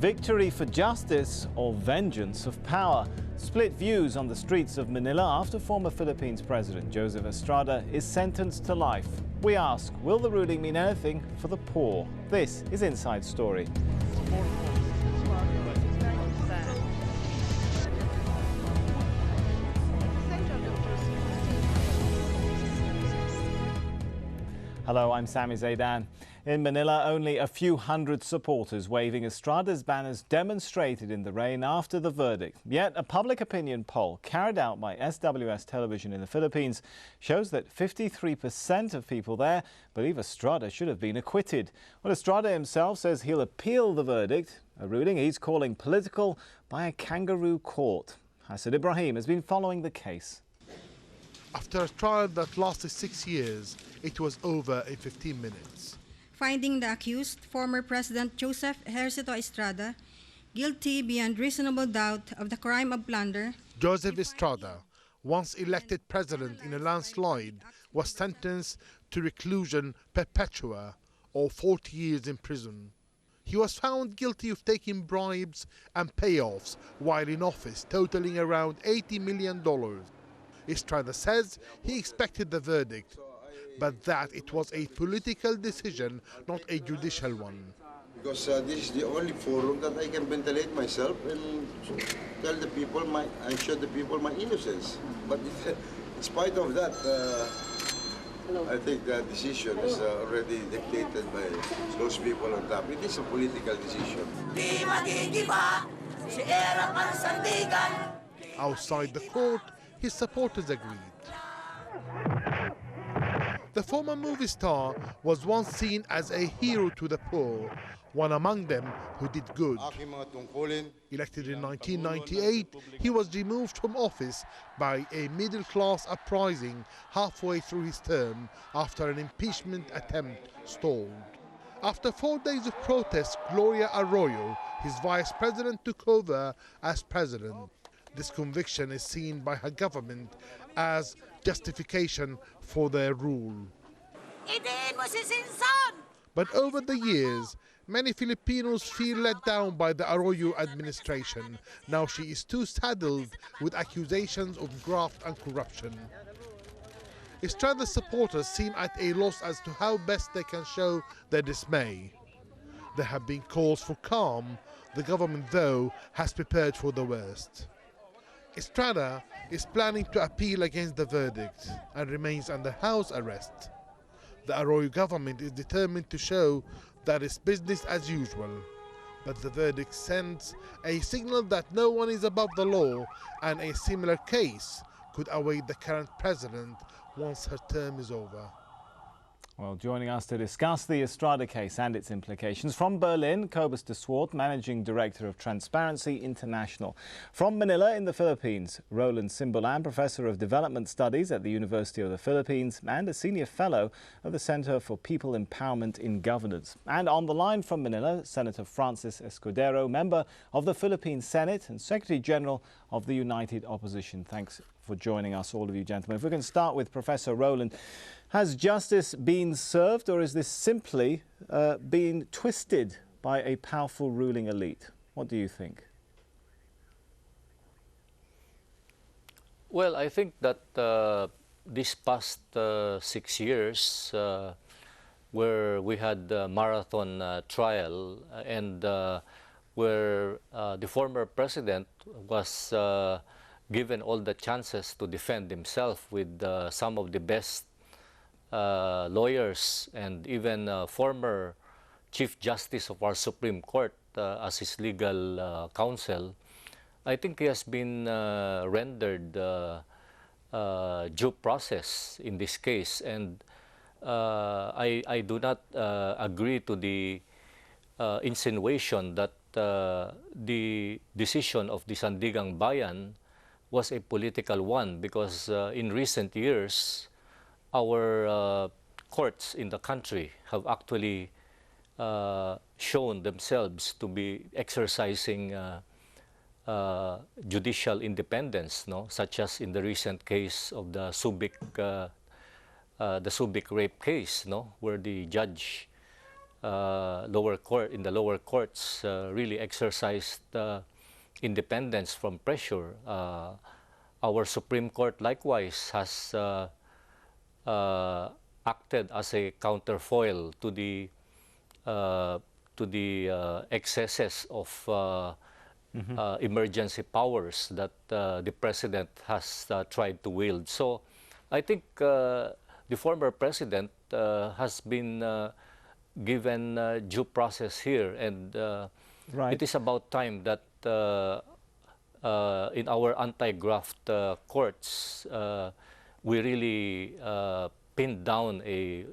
Victory for justice or vengeance of power? Split views on the streets of Manila after former Philippines President Joseph Estrada is sentenced to life. We ask, will the ruling mean anything for the poor? This is Inside Story. Hello, I'm Sami Zeidan. In Manila, only a few hundred supporters waving Estrada's banners demonstrated in the rain after the verdict. Yet a public opinion poll carried out by SWS television in the Philippines shows that 53% of people there believe Estrada should have been acquitted. Well, Estrada himself says he'll appeal the verdict, a ruling he's calling political, by a kangaroo court. Hassan Ibrahim has been following the case. After a trial that lasted 6 years, it was over in 15 minutes. Finding the accused, former President Joseph Estrada, guilty beyond reasonable doubt of the crime of plunder. Joseph Estrada, once elected president in a landslide, was sentenced to reclusion perpetua or 40 years in prison. He was found guilty of taking bribes and payoffs while in office, totaling around $80 million. Estrada says he expected the verdict, but that it was a political decision, not a judicial one. Because this is the only forum that I can ventilate myself and tell the people, I show the people my innocence. But in spite of that, I think the decision is already dictated by those people on top. It is a political decision. Outside the court, his supporters agreed. The former movie star was once seen as a hero to the poor, one among them who did good. Elected in 1998, he was removed from office by a middle-class uprising halfway through his term after an impeachment attempt stalled. After 4 days of protest, Gloria Arroyo, his vice president, took over as president. This conviction is seen by her government as justification for their rule. But over the years, many Filipinos feel let down by the Arroyo administration. Now she is too saddled with accusations of graft and corruption. Estrada's supporters seem at a loss as to how best they can show their dismay. There have been calls for calm. The government, though, has prepared for the worst. Estrada is planning to appeal against the verdict and remains under house arrest. The Arroyo government is determined to show that it's business as usual, but the verdict sends a signal that no one is above the law, and a similar case could await the current president once her term is over. Well, joining us to discuss the Estrada case and its implications, from Berlin, COBUS de SWARDT, Managing Director of Transparency International. From Manila in the Philippines, ROLAND SIMBULAN, Professor of Development Studies at the University of the Philippines and a Senior Fellow of the Center for People Empowerment in Governance. And on the line from Manila, Senator Francis Escudero, member of the Philippine Senate and Secretary General of the United Opposition. Thanks for joining us, all of you gentlemen. If we can start with Professor Roland. Has justice been served, or is this simply being twisted by a powerful ruling elite? What do you think? Well, I think that this past 6 years, where we had the marathon trial and where the former president was given all the chances to defend himself with some of the best lawyers and even former Chief Justice of our Supreme Court as his legal counsel, I think he has been rendered due process in this case. And I do not agree to the insinuation that the decision of the Sandigang Bayan was a political one, because in recent years, our courts in the country have actually shown themselves to be exercising judicial independence, such as in the recent case of the Subic rape case, where the judge lower courts really exercised independence from pressure. Our Supreme Court likewise has acted as a counterfoil to the excesses of emergency powers that the president has tried to wield. So I think the former president has been given due process here, and Right. it is about time that in our anti-graft courts we really pinned down a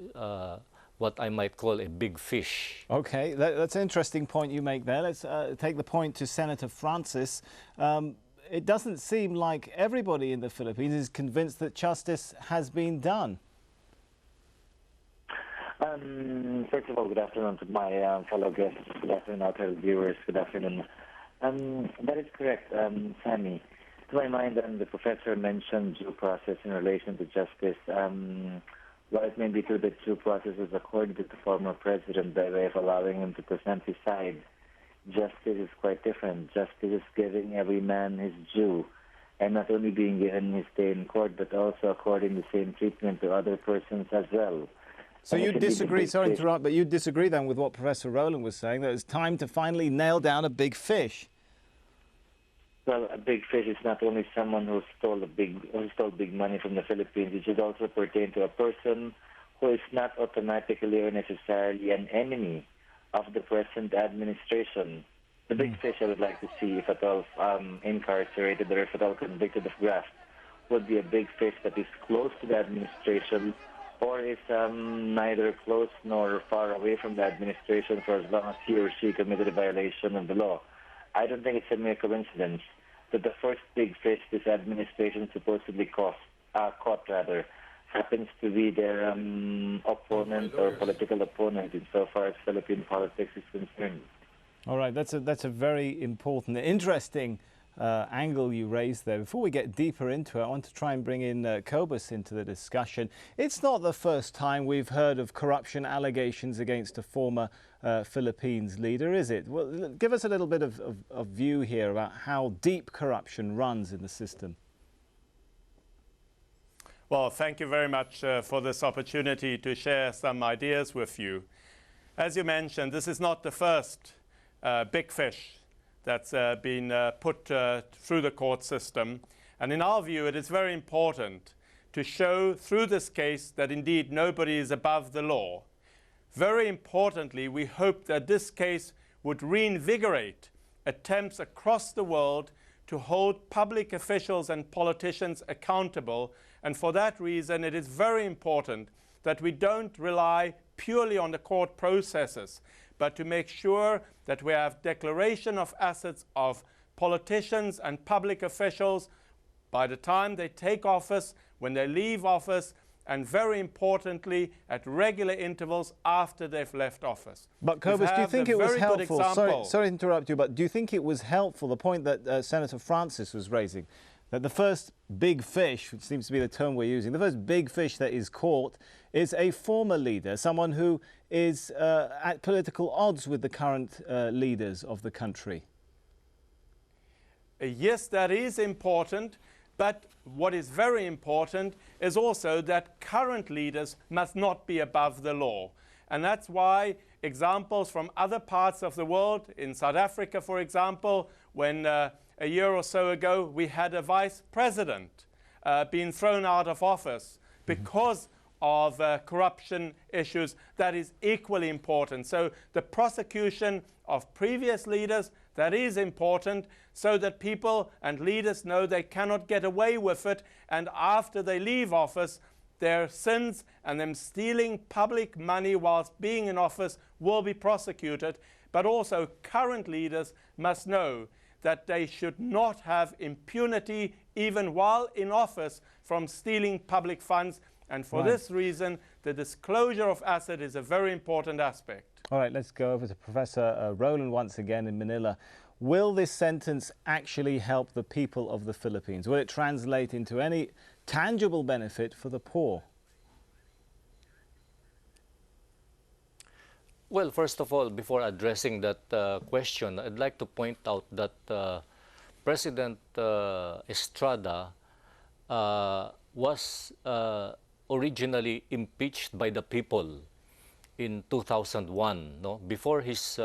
what I might call a big fish. Okay, that's an interesting point you make there. Let's take the point to Senator Francis. It doesn't seem like everybody in the Philippines is convinced that justice has been done. First of all, good afternoon to my fellow guests. Good afternoon, our viewers. Good afternoon. That is correct, Sami. To my mind, the professor mentioned due process in relation to justice. While it may be true that due process is accorded to the former president by way of allowing him to present his side, justice is quite different. Justice is giving every man his due, and not only being given his day in court, but also according the same treatment to other persons as well. So you disagree, sorry to interrupt, but you disagree then with what Professor Roland was saying, that it's time to finally nail down a big fish. Well, a big fish is not only someone who stole big money from the Philippines. It should also pertain to a person who is not automatically or necessarily an enemy of the present administration. The big fish I would like to see, if at all incarcerated or if at all convicted of graft, would be a big fish that is close to the administration or is neither close nor far away from the administration for as long as he or she committed a violation of the law. I don't think it's a mere coincidence that the first big fish this administration supposedly caught happens to be their opponent or political opponent insofar as Philippine politics is concerned. All right, that's a very important, interesting angle you raised there. Before we get deeper into it, I want to try and bring in COBUS into the discussion. It's not the first time we've heard of corruption allegations against a former Philippines leader, is it? Well, give us a little bit of view here about how deep corruption runs in the system. Well, thank you very much for this opportunity to share some ideas with you. As you mentioned, this is not the first big fish that's been put through the court system. And in our view, it is very important to show through this case that indeed nobody is above the law. Very importantly, we hope that this case would reinvigorate attempts across the world to hold public officials and politicians accountable. And for that reason, it is very important that we don't rely purely on the court processes, but to make sure that we have declaration of assets of politicians and public officials by the time they take office, when they leave office, and very importantly, at regular intervals after they've left office. But COBUS, do you think it was helpful? Sorry to interrupt you, but do you think it was helpful, the point that Senator Francis was raising, that the first big fish, which seems to be the term we're using, the first big fish that is caught is a former leader, someone who is at political odds with the current leaders of the country? Yes, that is important. But what is very important is also that current leaders must not be above the law. And that's why examples from other parts of the world, in South Africa, for example, when a year or so ago we had a vice president being thrown out of office because of corruption issues, that is equally important. So the prosecution of previous leaders, that is important, so that people and leaders know they cannot get away with it, and after they leave office, their sins and them stealing public money whilst being in office will be prosecuted. But also current leaders must know that they should not have impunity even while in office from stealing public funds. And for this reason, the disclosure of assets is a very important aspect. All right, let's go over to Professor Roland once again in Manila. Will this sentence actually help the people of the Philippines? Will it translate into any tangible benefit for the poor? Well, first of all, before addressing that question, I'd like to point out that President Estrada was originally impeached by the people in 2001, no? Before his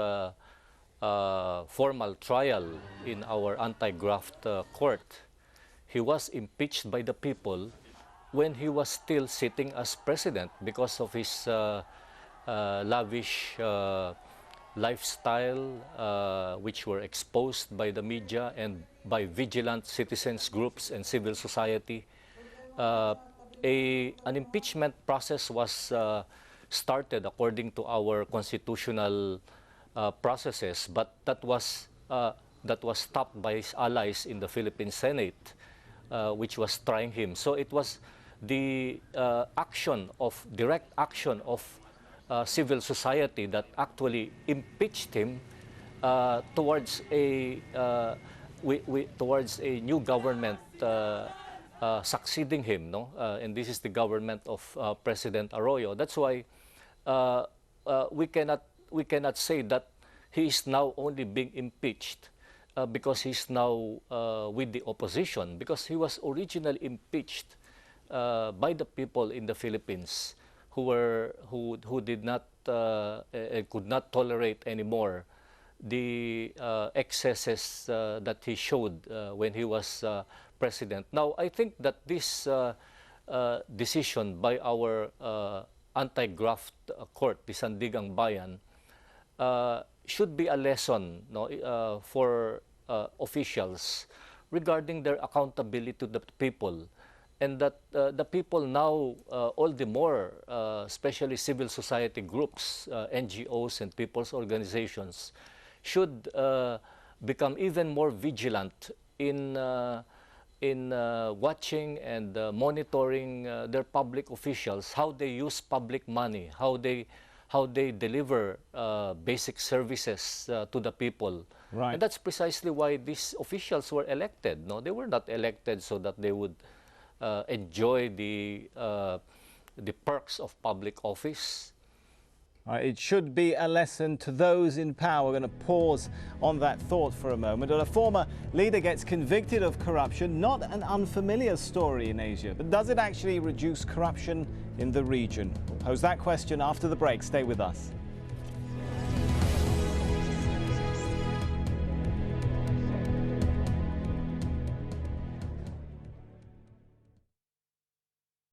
formal trial in our anti-graft court. He was impeached by the people when he was still sitting as president because of his lavish lifestyle, which were exposed by the media and by vigilant citizens groups and civil society. An impeachment process was started according to our constitutional processes, but that was stopped by his allies in the Philippine Senate, which was trying him. So it was the direct action of civil society that actually impeached him towards a new government succeeding him, no? And this is the government of President Arroyo. That's why we cannot say that he is now only being impeached because he's now with the opposition, because he was originally impeached by the people in the Philippines who did not could not tolerate anymore the excesses that he showed when he was president. Now, I think that this decision by our anti-graft court, the Sandigang Bayan, should be a lesson, no, for officials regarding their accountability to the people, and that the people now, all the more, especially civil society groups, NGOs and people's organizations, should become even more vigilant in watching and monitoring their public officials, how they use public money, how they deliver basic services to the people. Right. And that's precisely why these officials were elected. No, they were not elected so that they would enjoy the perks of public office. It should be a lesson to those in power. We're going to pause on that thought for a moment. A former leader gets convicted of corruption, not an unfamiliar story in Asia, but does it actually reduce corruption in the region? We'll pose that question after the break. Stay with us.